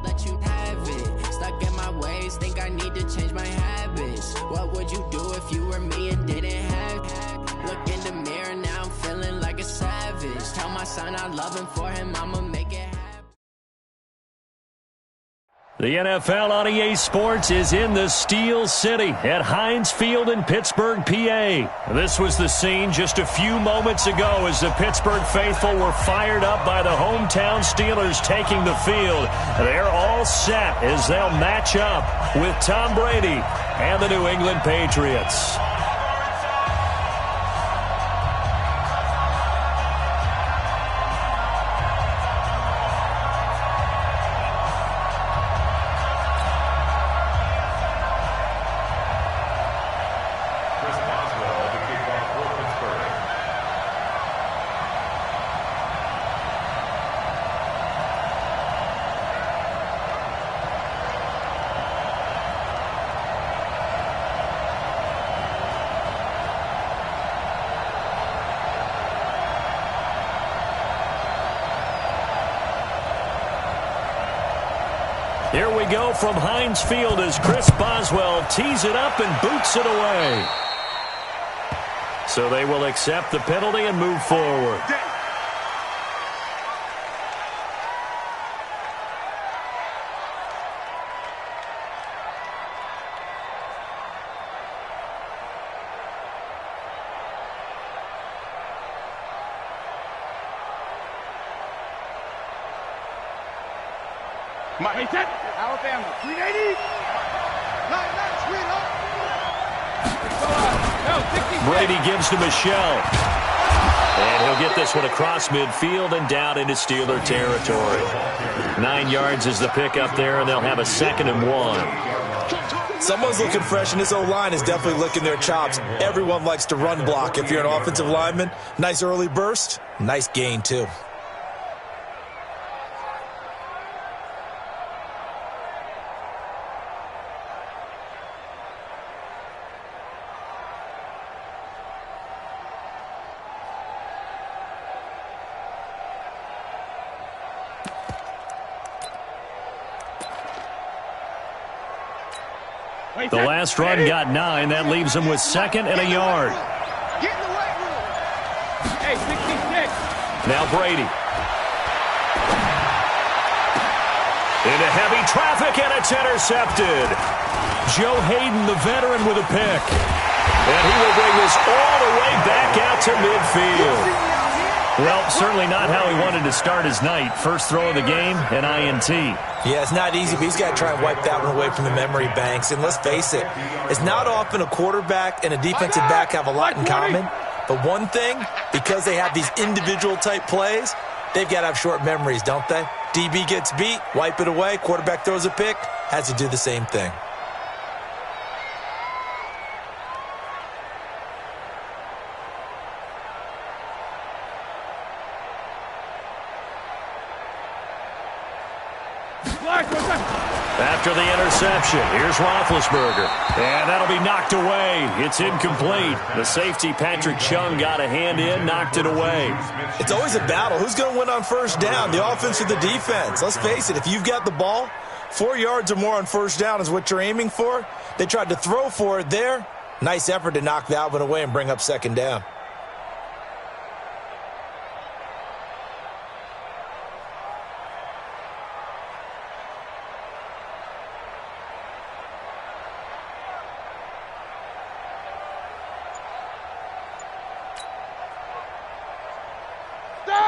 let you have it. Stuck in my ways, think I need to change my habits. What would you do if you were me and didn't have it? Look in the mirror, now I'm feeling like a savage. Tell my son I love him, for him I'ma make it happen. The NFL on EA Sports is in the Steel City at Heinz Field in Pittsburgh, PA. This was the scene just a few moments ago as the Pittsburgh faithful were fired up by the hometown Steelers taking the field. They're all set as they'll match up with Tom Brady and the New England Patriots. Here we go from Heinz Field as Chris Boswell tees it up and boots it away. So they will accept the penalty and move forward. Alabama, 380. Brady gives to Michelle. And he'll get this one across midfield and down into Steeler territory. 9 yards is the pickup there, and they'll have a 2nd and 1. Someone's looking fresh, and this O-line is definitely licking their chops. Everyone likes to run block. If you're an offensive lineman, nice early burst, nice gain too. The last run got 9. That leaves him with 2nd and a yard. Hey, 66. Now Brady. Into heavy traffic, and it's intercepted. Joe Hayden, the veteran, with a pick. And he will bring this all the way back out to midfield. Well, certainly not how he wanted to start his night. First throw of the game, an INT. Yeah, it's not easy, but he's got to try and wipe that one away from the memory banks. And let's face it, it's not often a quarterback and a defensive back have a lot in common. But one thing, because they have these individual type plays, they've got to have short memories, don't they? DB gets beat, wipe it away, quarterback throws a pick, has to do the same thing. After the interception, here's Roethlisberger. And that'll be knocked away. It's incomplete. The safety, Patrick Chung, got a hand in, knocked it away. It's always a battle. Who's going to win on first down, the offense or the defense? Let's face it, if you've got the ball, 4 yards or more on first down is what you're aiming for. They tried to throw for it there. Nice effort to knock that one away and bring up 2nd down.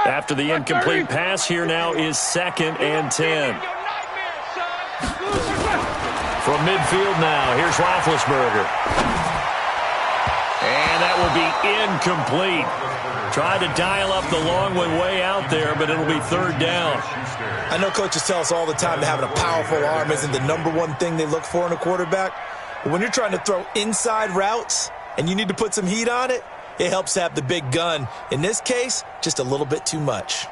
After the incomplete pass, here now is 2nd and 10. From midfield now, here's Roethlisberger. And that will be incomplete. Tried to dial up the long one way out there, but it'll be 3rd down. I know coaches tell us all the time that having a powerful arm isn't the #1 thing they look for in a quarterback. But when you're trying to throw inside routes and you need to put some heat on it, it helps have the big gun. In this case, just a little bit too much.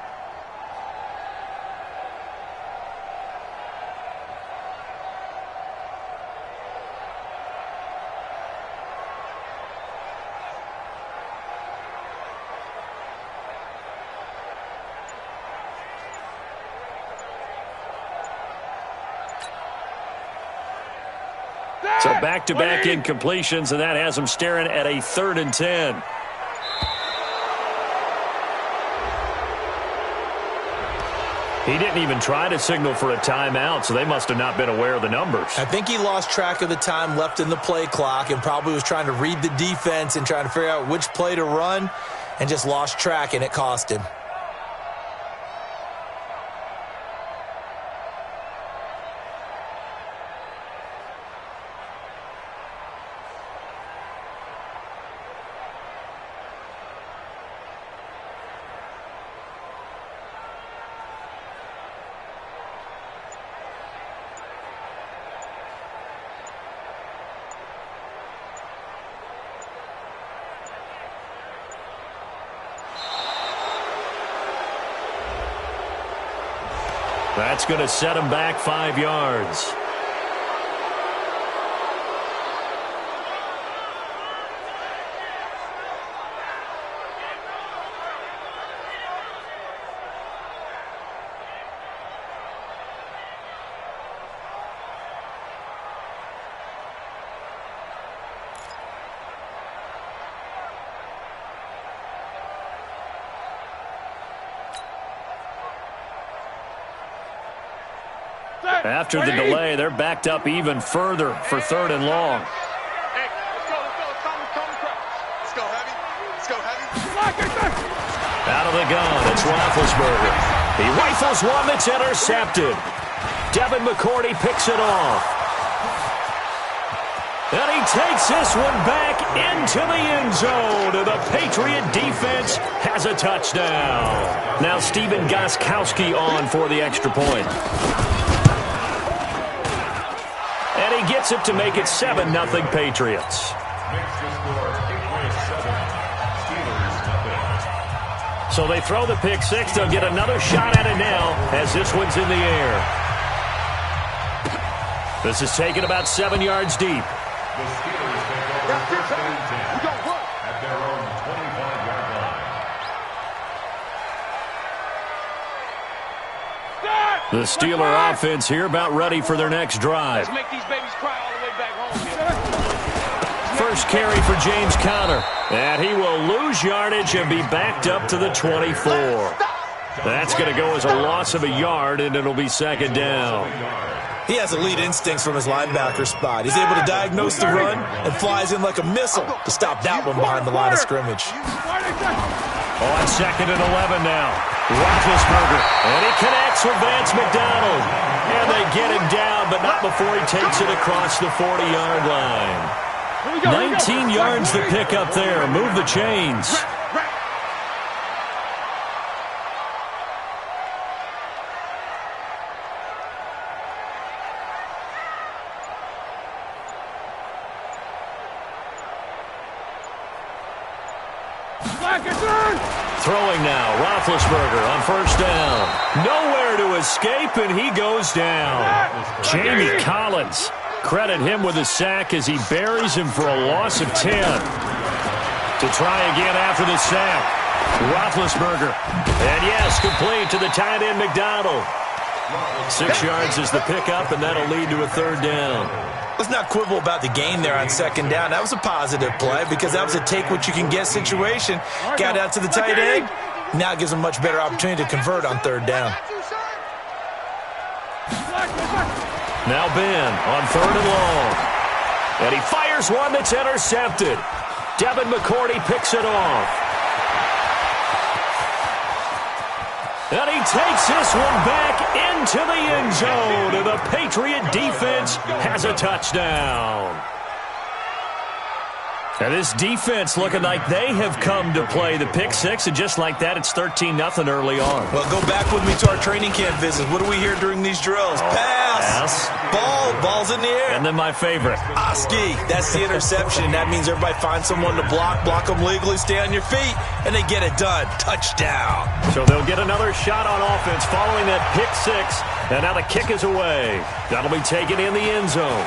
So back-to-back incompletions, and that has them staring at a 3rd and 10. He didn't even try to signal for a timeout, so they must have not been aware of the numbers. I think he lost track of the time left in the play clock and probably was trying to read the defense and trying to figure out which play to run and just lost track, and it cost him. That's going to set him back 5 yards. After the delay, they're backed up even further for 3rd and long. Hey, let's go. Let's go heavy. Let's go heavy. Out of the gun, it's Roethlisberger. He rifles one that's intercepted. Devin McCourty picks it off. And he takes this one back into the end zone. And the Patriot defense has a touchdown. Now Stephen Gostkowski on for the extra point. And he gets it to make it 7-0 Patriots. So they throw the pick six. They'll get another shot at it now as this one's in the air. This is taken about 7 yards deep. The Steelers take over 1st and 10 at their own 25-yard line. The Steeler offense here about ready for their next drive. Let's make these babies cry all the way back home. First carry for James Conner. And he will lose yardage and be backed up to the 24. That's going to go as a loss of a yard, and it'll be 2nd down. He has elite instincts from his linebacker spot. He's able to diagnose the run and flies in like a missile to stop that one behind the line of scrimmage. On 2nd and 11 now. Roethlisberger. And he connects with Vance McDonald. And they get him down, but not before he takes it across the 40-yard line. 19 yards to pick up there. Move the chains. Throwing now, Roethlisberger on 1st down. Nowhere to escape, and he goes down. Jamie Collins. Credit him with a sack as he buries him for a loss of 10. To try again after the sack. Roethlisberger. And yes, complete to the tight end McDonald. 6 yards is the pickup, and that'll lead to a 3rd down. Let's not quibble about the gain there on 2nd down. That was a positive play because that was a take-what-you-can-get situation. Got out to the tight end. Now gives him a much better opportunity to convert on 3rd down. Now Ben on 3rd and long. And he fires one that's intercepted. Devin McCourty picks it off. And he takes this one back into the end zone. And the Patriot defense has a touchdown. And this defense looking like they have come to play the pick six, and just like that, it's 13-0 early on. Well, go back with me to our training camp visits. What do we hear during these drills? Pass. Ball's in the air. And then my favorite. Oski. That's the interception. That means everybody finds someone to block them legally, stay on your feet, and they get it done. Touchdown. So they'll get another shot on offense following that pick six, and now the kick is away. That'll be taken in the end zone.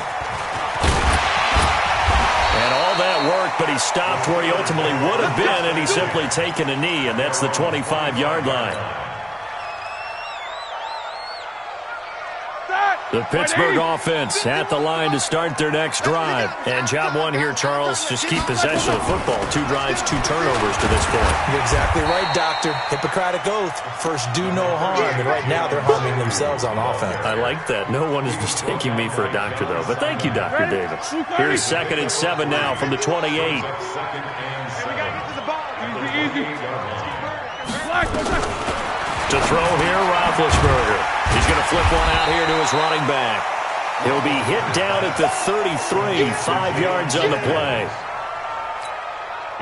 And all that worked, but he stopped where he ultimately would have been, and he's simply taken a knee, and that's the 25-yard line. The Pittsburgh offense at the line to start their next drive. And job one here, Charles, just keep possession of the football. 2 drives, 2 turnovers to this point. You're exactly right, Doctor. Hippocratic oath. First, do no harm. And right now, they're harming themselves on offense. I like that. No one is mistaking me for a doctor, though. But thank you, Dr. Davis. Here's 2nd and 7 now from the 28. To throw here, Roethlisberger. He's going to flip one out here to his running back. He'll be hit down at the 33, 5 yards on the play.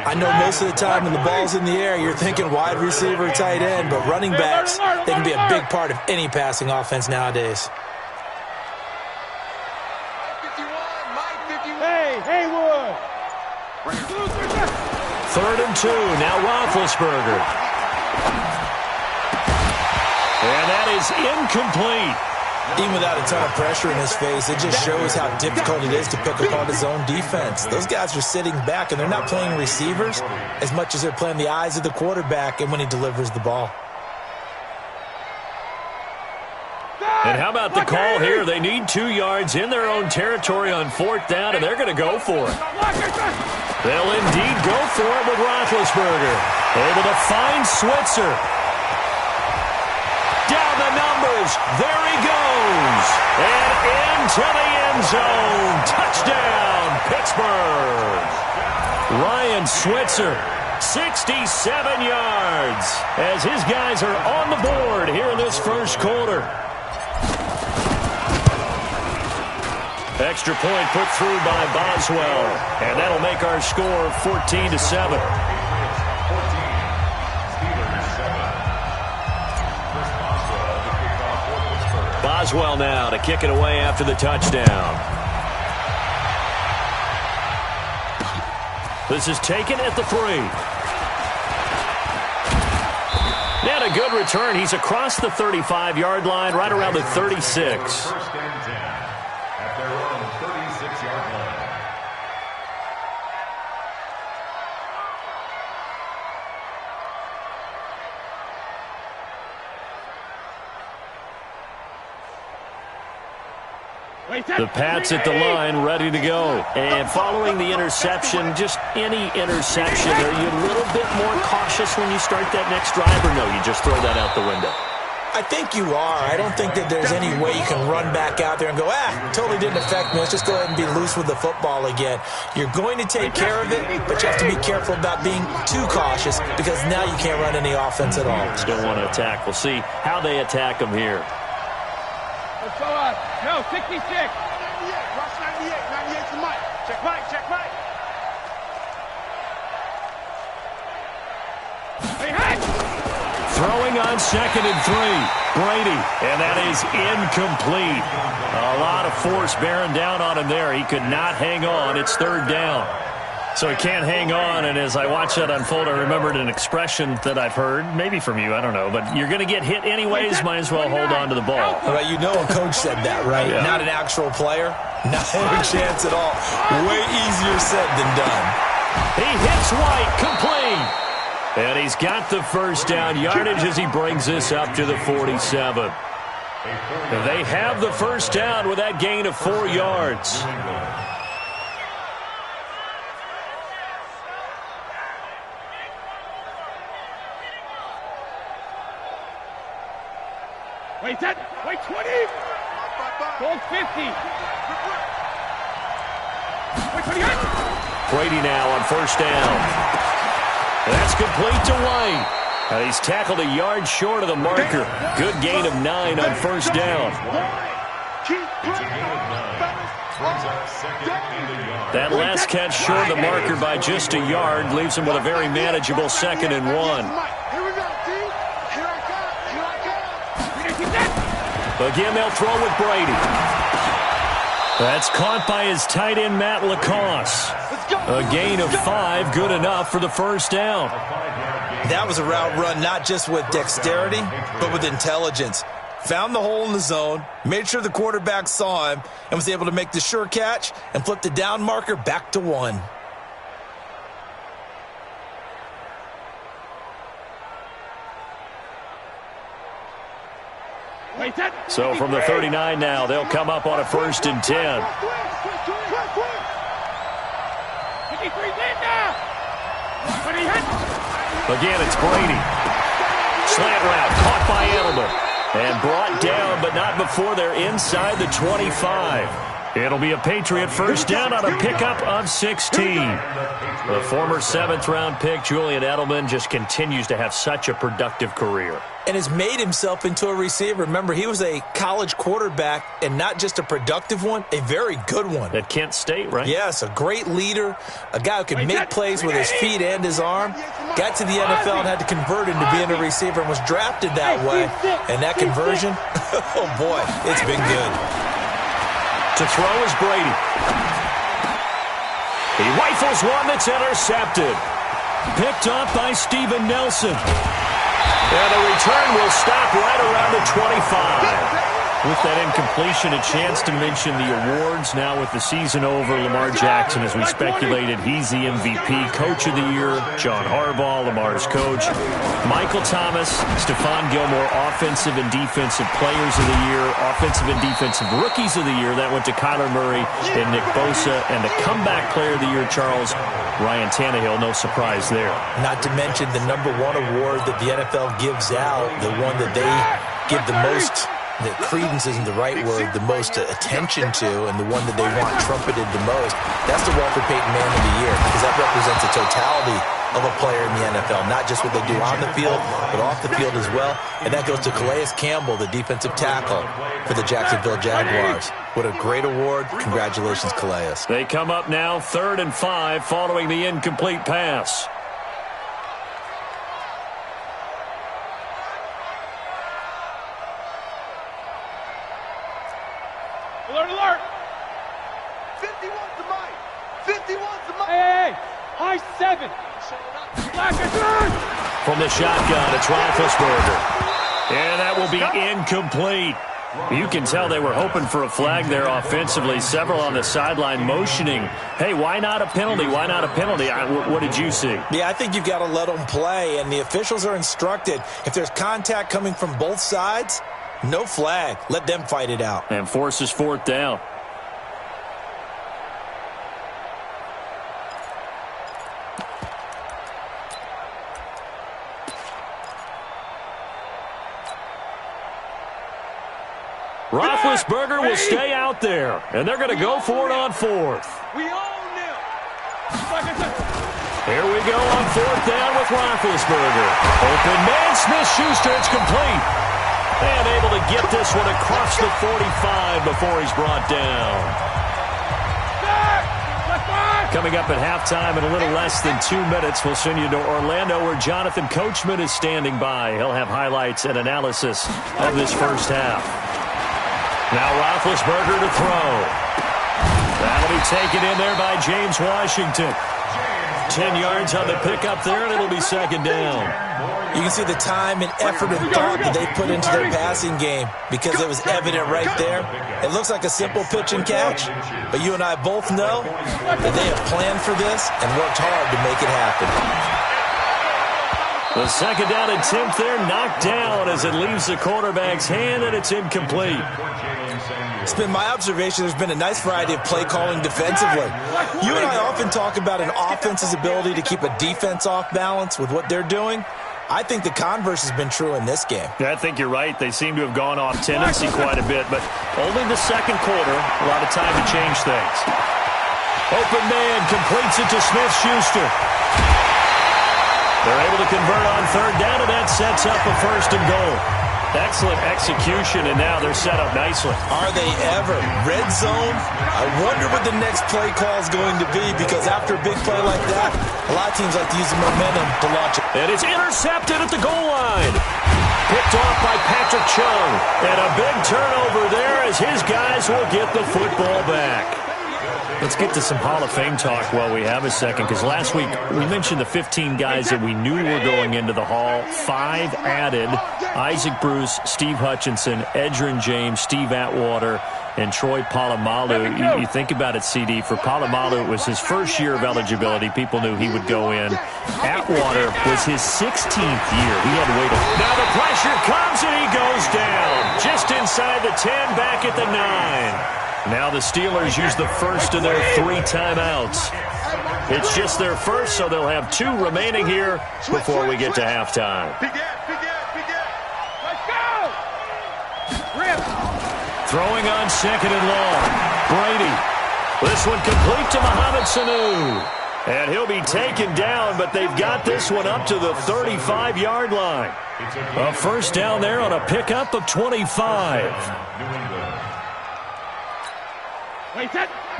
I know most of the time when the ball's in the air, you're thinking wide receiver, tight end, but running backs, they can be a big part of any passing offense nowadays. Hey, Haywood! 3rd and 2, now Roethlisberger. And that is incomplete. Even without a ton of pressure in his face, it just shows how difficult it is to pick apart his own defense. Those guys are sitting back, and they're not playing receivers as much as they're playing the eyes of the quarterback and when he delivers the ball. And how about the call here? They need 2 yards in their own territory on 4th down, and they're going to go for it. They'll indeed go for it with Roethlisberger. Able to find Switzer. Down the numbers. There he goes. And into the end zone. Touchdown, Pittsburgh. Ryan Switzer, 67 yards, as his guys are on the board here in this first quarter. Extra point put through by Boswell. And that'll make our score 14-7. Boswell now to kick it away after the touchdown. This is taken at the 3. And a good return. He's across the 35-yard line, right around the 36. First and 10 at their own 36-yard line. The Pats at the line, ready to go. And following the interception, just any interception, are you a little bit more cautious when you start that next drive, or no, you just throw that out the window? I think you are. I don't think that there's any way you can run back out there and go, totally didn't affect me. Let's just go ahead and be loose with the football again. You're going to take care of it, but you have to be careful about being too cautious because now you can't run any offense at all. Still want to attack. We'll see how they attack them here. Let's go on. No, 66. 98. Rush 98. 98 to Mike. Check Mike. Check Mike. Hey! Throwing on 2nd and 3. Brady. And that is incomplete. A lot of force bearing down on him there. He could not hang on. It's 3rd down. So he can't hang on, and as I watch that unfold, I remembered an expression that I've heard, maybe from you, I don't know, but you're going to get hit anyways, might as well hold on to the ball. Well, you know a coach said that, right? Yeah. Not an actual player. Not a chance at all. Way easier said than done. He hits White, complete. And he's got the first down yardage as he brings this up to the 47. They have the first down with that gain of 4 yards. Wait 10. Wait 20. Hold 50. Wait 28. Brady now on first down. That's complete to White. He's tackled a yard short of the marker. Good gain of 9 on first down. That last catch short of the marker by just a yard leaves him with a very manageable 2nd and 1. Again, they'll throw with Brady. That's caught by his tight end, Matt LaCosse. A gain of 5, good enough for the first down. That was a route run not just with dexterity, but with intelligence. Found the hole in the zone, made sure the quarterback saw him, and was able to make the sure catch and flip the down marker back to 1. So from the 39 now, they'll come up on a 1st and 10. Again, it's Brady. Slant route, caught by Edelman. And brought down, but not before they're inside the 25. It'll be a Patriot first down on a pickup of 16. The former 7th-round pick, Julian Edelman, just continues to have such a productive career. And has made himself into a receiver. Remember, he was a college quarterback, and not just a productive one, a very good one. At Kent State, right? Yes, a great leader, a guy who could make plays with his feet and his arm. Got to the NFL and had to convert into being a receiver and was drafted that way. And that conversion, oh boy, it's been good. To throw is Brady. He rifles one that's intercepted. Picked up by Steven Nelson. And the return will stop right around the 25. With that incompletion, a chance to mention the awards. Now with the season over, Lamar Jackson, as we speculated, he's the MVP, Coach of the Year. John Harbaugh, Lamar's coach. Michael Thomas, Stephon Gilmore, Offensive and Defensive Players of the Year. Offensive and Defensive Rookies of the Year. That went to Kyler Murray and Nick Bosa. And the Comeback Player of the Year, Charles, Ryan Tannehill. No surprise there. Not to mention the #1 award that the NFL gives out, the one that they give the most, that credence isn't the right word, the most attention to, and the one that they want trumpeted the most. That's the Walter Payton Man of the Year, because that represents the totality of a player in the NFL, not just what they do on the field, but off the field as well. And that goes to Calais Campbell, the defensive tackle for the Jacksonville Jaguars. What a great award. Congratulations, Calais. They come up now 3rd and 5 following the incomplete pass. Alert, alert! 51's the mic! 51's the mic! Hey, high 7! From the shotgun, it's Roethlisberger. And that will be incomplete. You can tell they were hoping for a flag there offensively. Several on the sideline motioning, hey, why not a penalty? Why not a penalty? What did you see? Yeah, I think you've got to let them play, and the officials are instructed. If there's contact coming from both sides, no flag. Let them fight it out. And forces 4th down. Roethlisberger will stay out there, and they're going to go for it on 4th. We own them! Here we go on 4th down with Roethlisberger. Open man, Smith-Schuster, it's complete. And able to get this one across the 45 before he's brought down. Coming up at halftime in a little less than 2 minutes, we'll send you to Orlando where Jonathan Coachman is standing by. He'll have highlights and analysis of this first half. Now Roethlisberger to throw. That'll be taken in there by James Washington. 10 yards on the pickup there, and it'll be 2nd down. You can see the time and effort and thought that they put into their passing game because it was evident right there. It looks like a simple pitch and catch, but you and I both know that they have planned for this and worked hard to make it happen. The 2nd down attempt there knocked down as it leaves the quarterback's hand, and it's incomplete. It's been my observation there's been a nice variety of play calling defensively. You and I often talk about an offense's ability to keep a defense off balance with what they're doing. I think the converse has been true in this game. I think you're right. They seem to have gone off tendency quite a bit, but only the 2nd quarter, a lot of time to change things. Open man completes it to Smith-Schuster. They're able to convert on 3rd down, and that sets up a 1st and goal. Excellent execution, and now they're set up nicely. Are they ever? Red zone? I wonder what the next play call is going to be, because after a big play like that, a lot of teams like to use the momentum to launch it. And it's intercepted at the goal line. Picked off by Patrick Chung. And a big turnover there as his guys will get the football back. Let's get to some Hall of Fame talk while we have a second, because last week we mentioned the 15 guys that we knew were going into the Hall. 5 added: Isaac Bruce, Steve Hutchinson, Edgerrin James, Steve Atwater, and Troy Polamalu. You think about it, CD. For Polamalu, it was his first year of eligibility. People knew he would go in. Atwater was his 16th year. He had to wait. Now the pressure comes, and he goes down. Just inside the 10, back at the 9. Now the Steelers use the first of their 3 timeouts. It's just their first, so they'll have 2 remaining here before we get to halftime. Let's go! Rip! Throwing on 2nd and long. Brady. This one complete to Mohamed Sanu. And he'll be taken down, but they've got this one up to the 35-yard line. A first down there on a pickup of 25.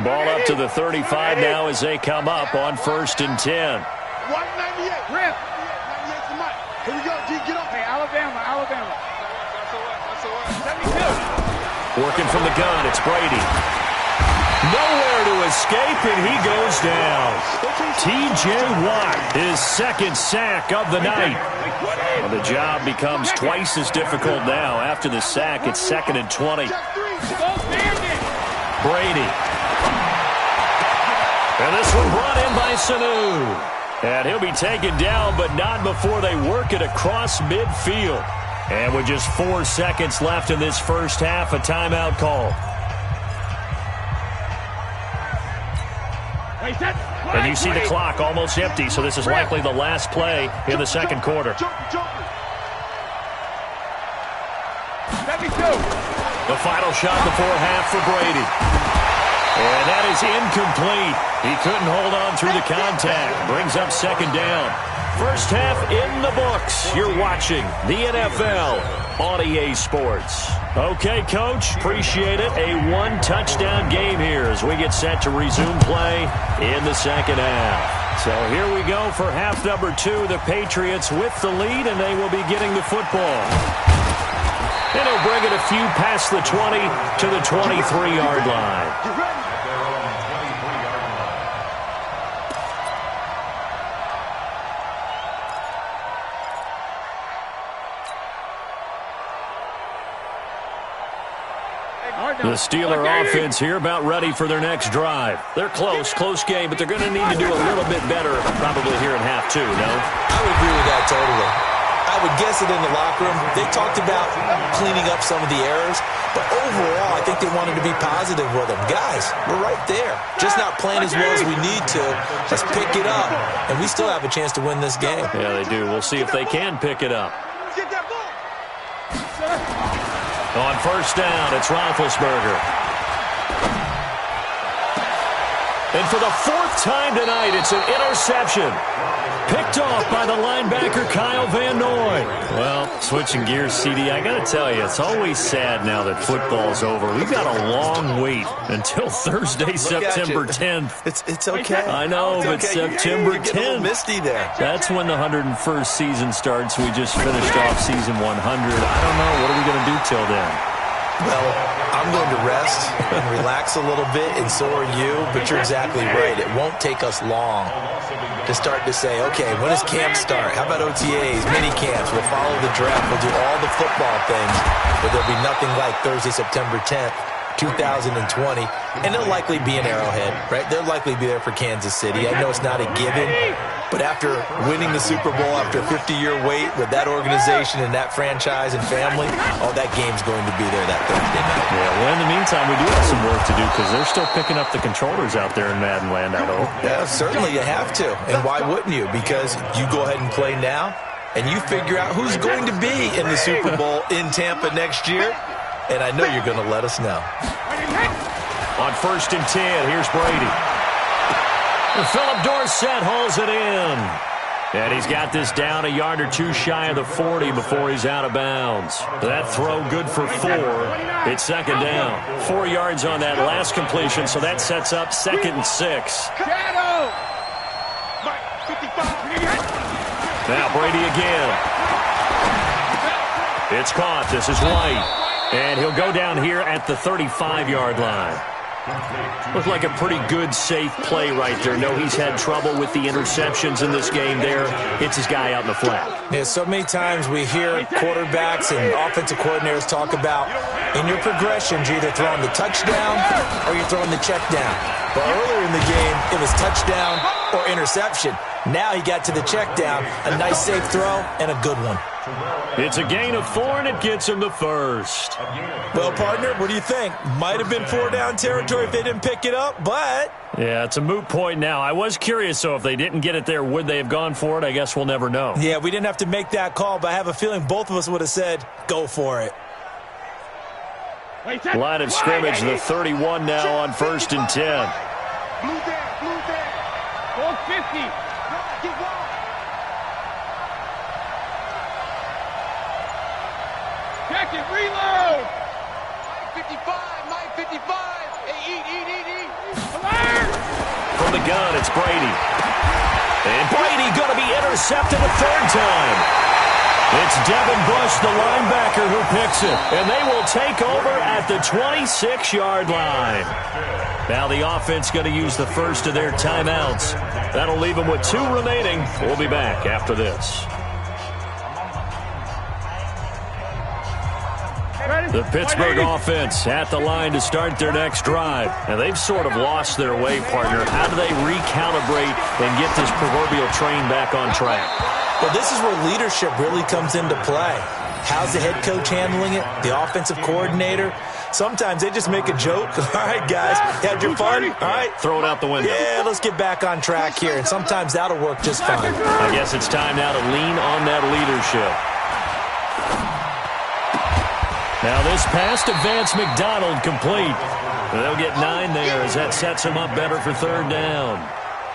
Ball up to the 35 now as they come up on 1st and 10. 198. Rip. 98 to Mike. Here we go. G, get up. Hey, Alabama. 72. Working from the gun, it's Brady. Nowhere to escape, and he goes down. T.J. Watt, his 2nd sack of the night. Well, the job becomes twice as difficult now. After the sack, it's 2nd and 20. Brady. And this one brought in by Sanu. And he'll be taken down, but not before they work it across midfield. And with just 4 seconds left in this first half, a timeout call. And you see the clock almost empty, so this is likely the last play in the second quarter. The final shot before half for Brady. And that is incomplete. He couldn't hold on through the contact. Brings up 2nd down. First half in the books. You're watching the NFL on EA Sports. Okay, Coach, appreciate it. A 1-touchdown game here as we get set to resume play in the second half. So here we go for half number 2. The Patriots with the lead, and they will be getting the football. And he'll bring it a few past the 20 to the 23-yard line. The Steeler offense here about ready for their next drive. They're close game, but they're going to need to do a little bit better probably here in half 2, no? I would agree with that totally. I would guess it in the locker room. They talked about cleaning up some of the errors, but overall, I think they wanted to be positive with them. Guys, we're right there. Just not playing as well as we need to. Let's pick it up, and we still have a chance to win this game. Yeah, they do. We'll see if they can pick it up. On first down, it's Roethlisberger. And for the 4th time tonight, it's an interception. Picked off by the linebacker, Kyle Van Noy. Well, switching gears, CD, I got to tell you, it's always sad now that football's over. We've got a long wait until Thursday, September 10th. It's okay. I know, it's but okay. September You're 10th. getting a little misty there. That's when the 101st season starts. We just finished off season 100. I don't know. What are we going to do till then? Well, I'm going to rest and relax a little bit, and so are you, but you're exactly right. It won't take us long to start to say, okay, when does camp start? How about OTAs, mini camps? We'll follow the draft. We'll do all the football things, but there'll be nothing like Thursday, September 10th, 2020, and they'll likely be in Arrowhead, right? They'll likely be there for Kansas City. I know it's not a given, but after winning the Super Bowl, after a 50-year wait with that organization and that franchise and family, that game's going to be there that Thursday night. Yeah, well, in the meantime, we do have some work to do because they're still picking up the controllers out there in Madden land, I hope. Yeah, certainly you have to. And why wouldn't you? Because you go ahead and play now, and you figure out who's going to be in the Super Bowl in Tampa next year, and I know you're going to let us know. On 1st and 10, here's Brady. And Philip Dorsett hauls it in. And he's got this down a yard or 2 shy of the 40 before he's out of bounds. That throw good for 4. It's 2nd down. 4 yards on that last completion, so that sets up 2nd and 6. Now Brady again. It's caught. This is White. And he'll go down here at the 35-yard line. Looked like a pretty good, safe play right there. No, he's had trouble with the interceptions in this game there. Hits his guy out in the flat. Yeah, so many times we hear quarterbacks and offensive coordinators talk about in your progressions, you're either throwing the touchdown or you're throwing the check down. But earlier in the game, it was touchdown or interception. Now he got to the check down, a nice safe throw, and a good one. It's a gain of 4, and it gets him the first. Well, partner, what do you think? Might have been 4-down territory if they didn't pick it up, but... Yeah, it's a moot point now. I was curious, so if they didn't get it there, would they have gone for it? I guess we'll never know. Yeah, we didn't have to make that call, but I have a feeling both of us would have said, go for it. Line of scrimmage, the 31 now on 1st and 10. Blue there. Goal 50. Check it, reload. 55. Hey, eat. From the gun, it's Brady. And Brady going to be intercepted a 3rd time. It's Devin Bush, the linebacker, who picks it. And they will take over at the 26-yard line. Now the offense going to use the first of their timeouts. That'll leave them with 2 remaining. We'll be back after this. The Pittsburgh offense at the line to start their next drive. And they've sort of lost their way, partner. How do they recalibrate and get this proverbial train back on track? Well, this is where leadership really comes into play. How's the head coach handling it? The offensive coordinator? Sometimes they just make a joke. All right, guys, had your fun? All right. Throw it out the window. Yeah, let's get back on track here. And sometimes that'll work just fine. I guess it's time now to lean on that leadership. Now this pass to Vance McDonald complete. They'll get 9 there as that sets him up better for 3rd down.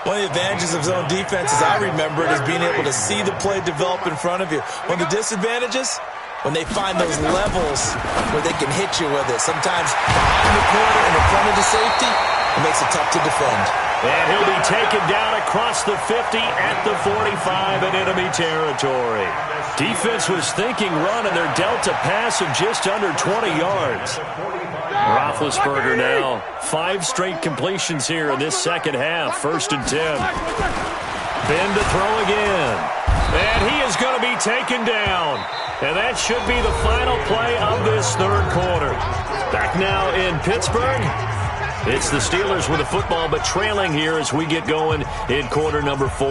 One of the advantages of zone defense, as I remember it, is being able to see the play develop in front of you. One of the disadvantages, when they find those levels where they can hit you with it. Sometimes behind the corner and in front of the safety, it makes it tough to defend. And he'll be taken down across the 50 at the 45 in enemy territory. Defense was thinking run, and they're dealt a pass of just under 20 yards. Roethlisberger now. 5 straight completions here in this second half. 1st and 10. Ben to throw again. And he is going to be taken down. And that should be the final play of this 3rd quarter. Back now in Pittsburgh. It's the Steelers with the football, but trailing here as we get going in quarter number 4.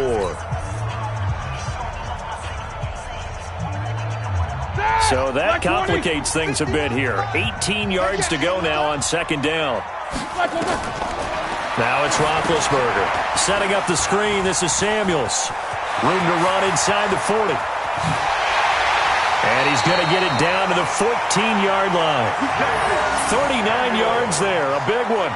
So that complicates things a bit here. 18 yards to go now on 2nd down. Now it's Roethlisberger. Setting up the screen, this is Samuels. Room to run inside the 40. And he's going to get it down to the 14-yard line. 39 yards there, a big one.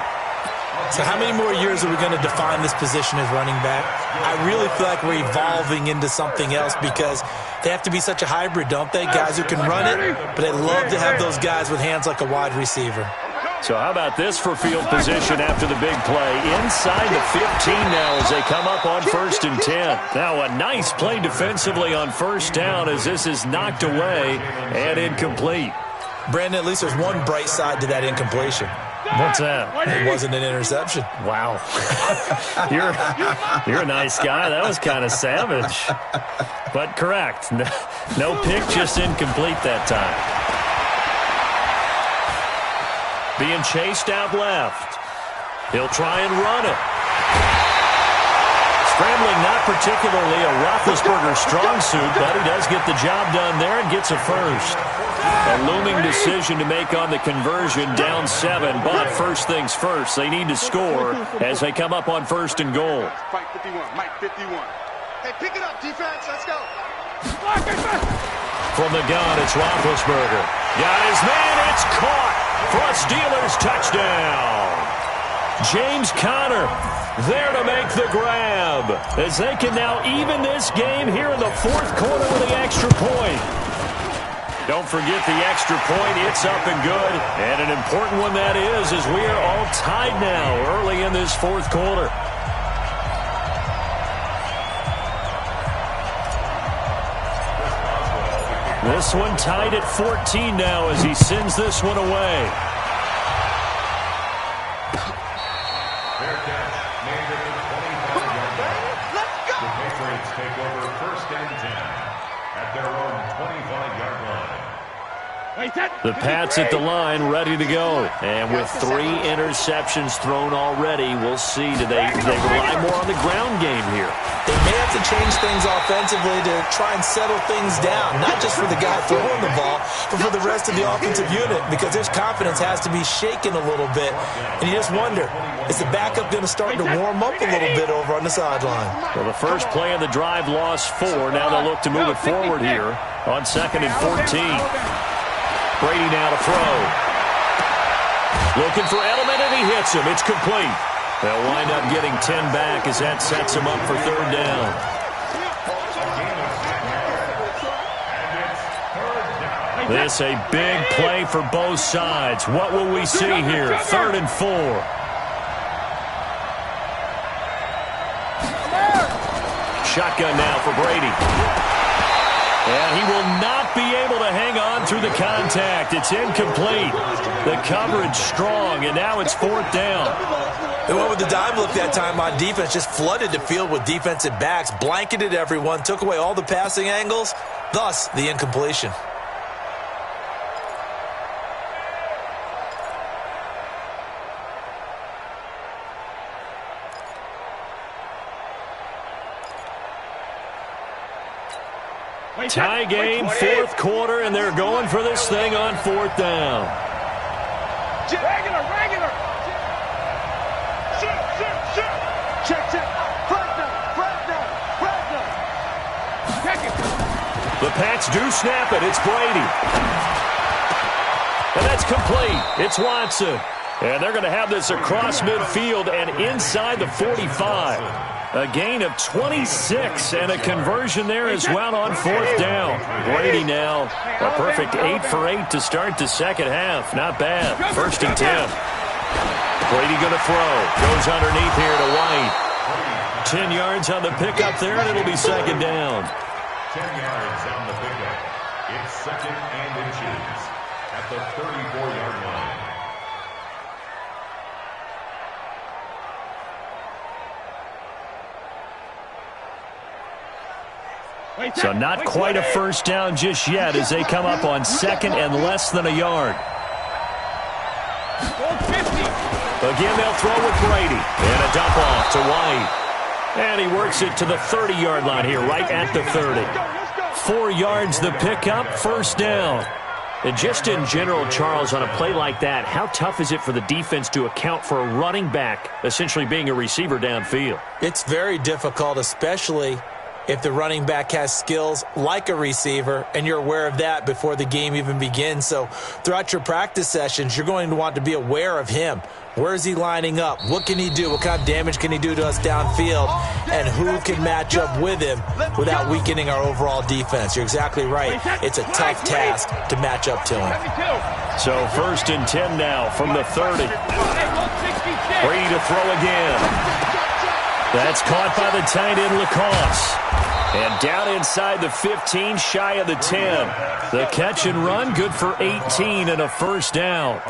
So how many more years are we going to define this position as running back? I really feel like we're evolving into something else because they have to be such a hybrid, don't they? Guys who can run it, but they love to have those guys with hands like a wide receiver. So how about this for field position after the big play? Inside the 15 now as they come up on 1st and 10. Now a nice play defensively on 1st down as this is knocked away and incomplete. Brandon, at least there's one bright side to that incompletion. What's that? It wasn't an interception. Wow. You're a nice guy. That was kind of savage. But correct. No pick, just incomplete that time. Being chased out left. He'll try and run it. Scrambling, not particularly a Roethlisberger strong suit, but he does get the job done there and gets a first. A looming decision to make on the conversion, down 7, but first things first, they need to score as they come up on 1st and goal. Mike 51, Mike 51. Hey, pick it up, defense, let's go. From the gun, it's Roethlisberger. Got his man, it's caught for a Steelers touchdown. James Conner there to make the grab as they can now even this game here in the 4th quarter with the extra point. Don't forget the extra point. It's up and good. And an important one that is as we are all tied now early in this 4th quarter. This one tied at 14 now as he sends this one away. 25-yard line. The Pats at the line, ready to go. And with 3 interceptions thrown already, we'll see. Do they rely more on the ground game here? They may have to change things offensively to try and settle things down, not just for the guy throwing the ball, but for the rest of the offensive unit, because their confidence has to be shaken a little bit. And you just wonder, is the backup going to start to warm up a little bit over on the sideline? Well, the first play of the drive lost 4. Now they'll look to move it forward here on 2nd and 14. Brady now to throw. Looking for Edelman, and he hits him. It's complete. They'll wind up getting 10 back as that sets him up for 3rd down. This a big play for both sides. What will we see here? 3rd and 4. Shotgun now for Brady. And he will not be able to hang on through the contact. It's incomplete. The coverage strong, and now it's 4th down. They went with the dime look that time on defense, just flooded the field with defensive backs, blanketed everyone, took away all the passing angles, thus the incompletion. Tie game, 4th quarter, and they're going for this thing on 4th down. Regular. Check. Flag down. Check it. The Pats do snap it. It's Brady. And that's complete. It's Watson. And they're going to have this across midfield and inside the 45. A gain of 26 and a conversion there as well on 4th down. Brady now a perfect 8 for 8 to start the second half. Not bad. 1st and 10. Brady going to throw. Goes underneath here to White. 10 yards on the pickup there, and it'll be 2nd down. 10 yards on the pickup. It's 2nd and inches at the 34-yard line. So not quite a 1st down just yet as they come up on 2nd and less than a yard. Again, they'll throw with Brady. And a dump off to White. And he works it to the 30-yard line here, right at the 30. 4 yards the pickup, 1st down. And just in general, Charles, on a play like that, how tough is it for the defense to account for a running back essentially being a receiver downfield? It's very difficult, especially if the running back has skills like a receiver, and you're aware of that before the game even begins. So throughout your practice sessions, you're going to want to be aware of him. Where is he lining up? What can he do? What kind of damage can he do to us downfield? And who can match up with him without weakening our overall defense? You're exactly right. It's a tough task to match up to him. So 1st and 10 now from the 30. Brady to throw again. That's caught by the tight end, Lacoste. And down inside the 15, shy of the 10. The catch and run, good for 18 and a 1st down.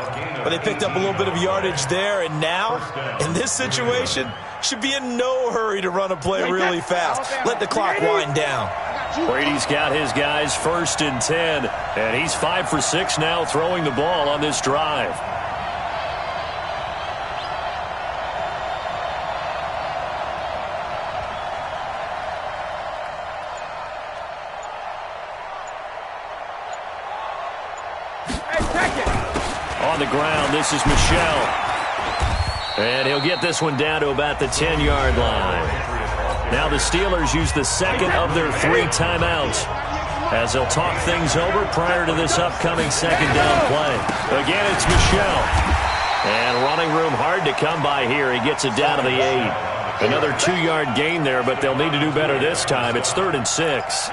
But they picked up a little bit of yardage there, and now, in this situation, should be in no hurry to run a play really fast. Let the clock wind down. Brady's got his guys 1st and 10, and he's 5 for 6 now throwing the ball on this drive. On the ground, this is Michel. And he'll get this one down to about the 10-yard line. Now the Steelers use the 2nd of their 3 timeouts as they'll talk things over prior to this upcoming 2nd down play. Again, it's Michel. And running room hard to come by here. He gets it down to the 8. Another 2-yard gain there, but they'll need to do better this time. It's 3rd and 6.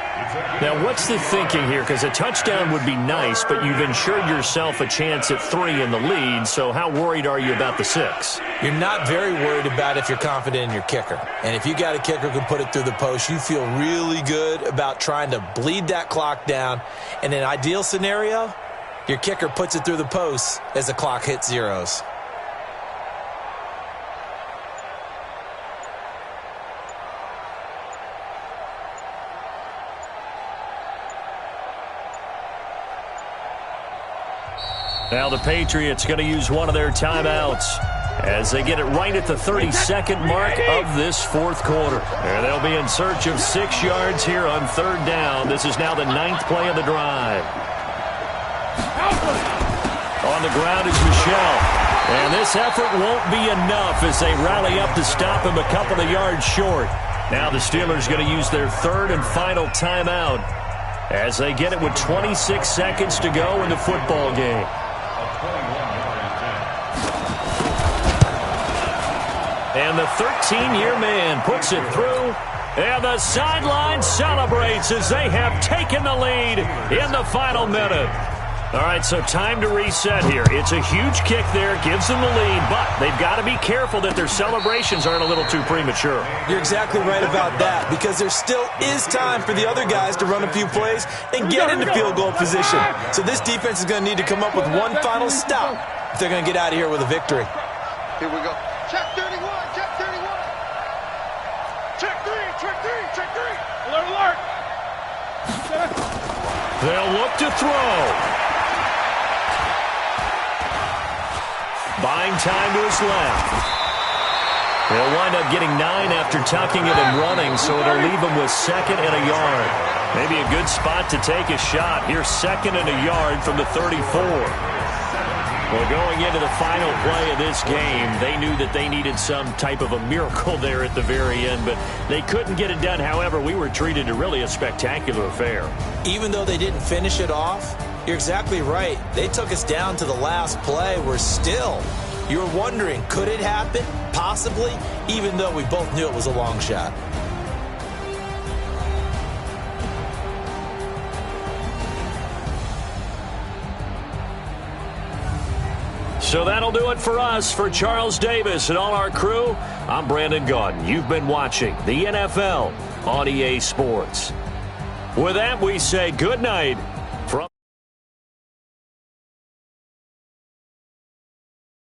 Now, what's the thinking here? Because a touchdown would be nice, but you've ensured yourself a chance at 3 in the lead, so how worried are you about the 6? You're not very worried about if you're confident in your kicker. And if you got a kicker who can put it through the post, you feel really good about trying to bleed that clock down. In an ideal scenario, your kicker puts it through the post as the clock hits zeros. Now the Patriots going to use one of their timeouts as they get it right at the 32nd mark of this fourth quarter. And they'll be in search of 6 yards here on third down. This is now the 9th play of the drive. On the ground is Michel. And this effort won't be enough as they rally up to stop him a couple of yards short. Now the Steelers going to use their third and final timeout as they get it with 26 seconds to go in the football game. And the 13-year man puts it through. And the sideline celebrates as they have taken the lead in the final minute. All right, so time to reset here. It's a huge kick there, gives them the lead, but they've got to be careful that their celebrations aren't a little too premature. You're exactly right about that, because there still is time for the other guys to run a few plays and get into field goal position. So this defense is going to need to come up with one final stop if they're going to get out of here with a victory. Here we go. Check 31, check 31. Check 3, check 3, check 3. Alert, alert. They'll look to throw. Buying time to his left. They'll wind up getting 9 after tucking it and running, so it'll leave them with 2nd and a yard. Maybe a good spot to take a shot. Here's 2nd and a yard from the 34. Well, going into the final play of this game, they knew that they needed some type of a miracle there at the very end, but they couldn't get it done. However, we were treated to really a spectacular affair. Even though they didn't finish it off, you're exactly right. They took us down to the last play. We're still, you're wondering, could it happen? Possibly, even though we both knew it was a long shot. So that'll do it for us. For Charles Davis and all our crew, I'm Brandon Gaudin. You've been watching the NFL on EA Sports. With that, we say good night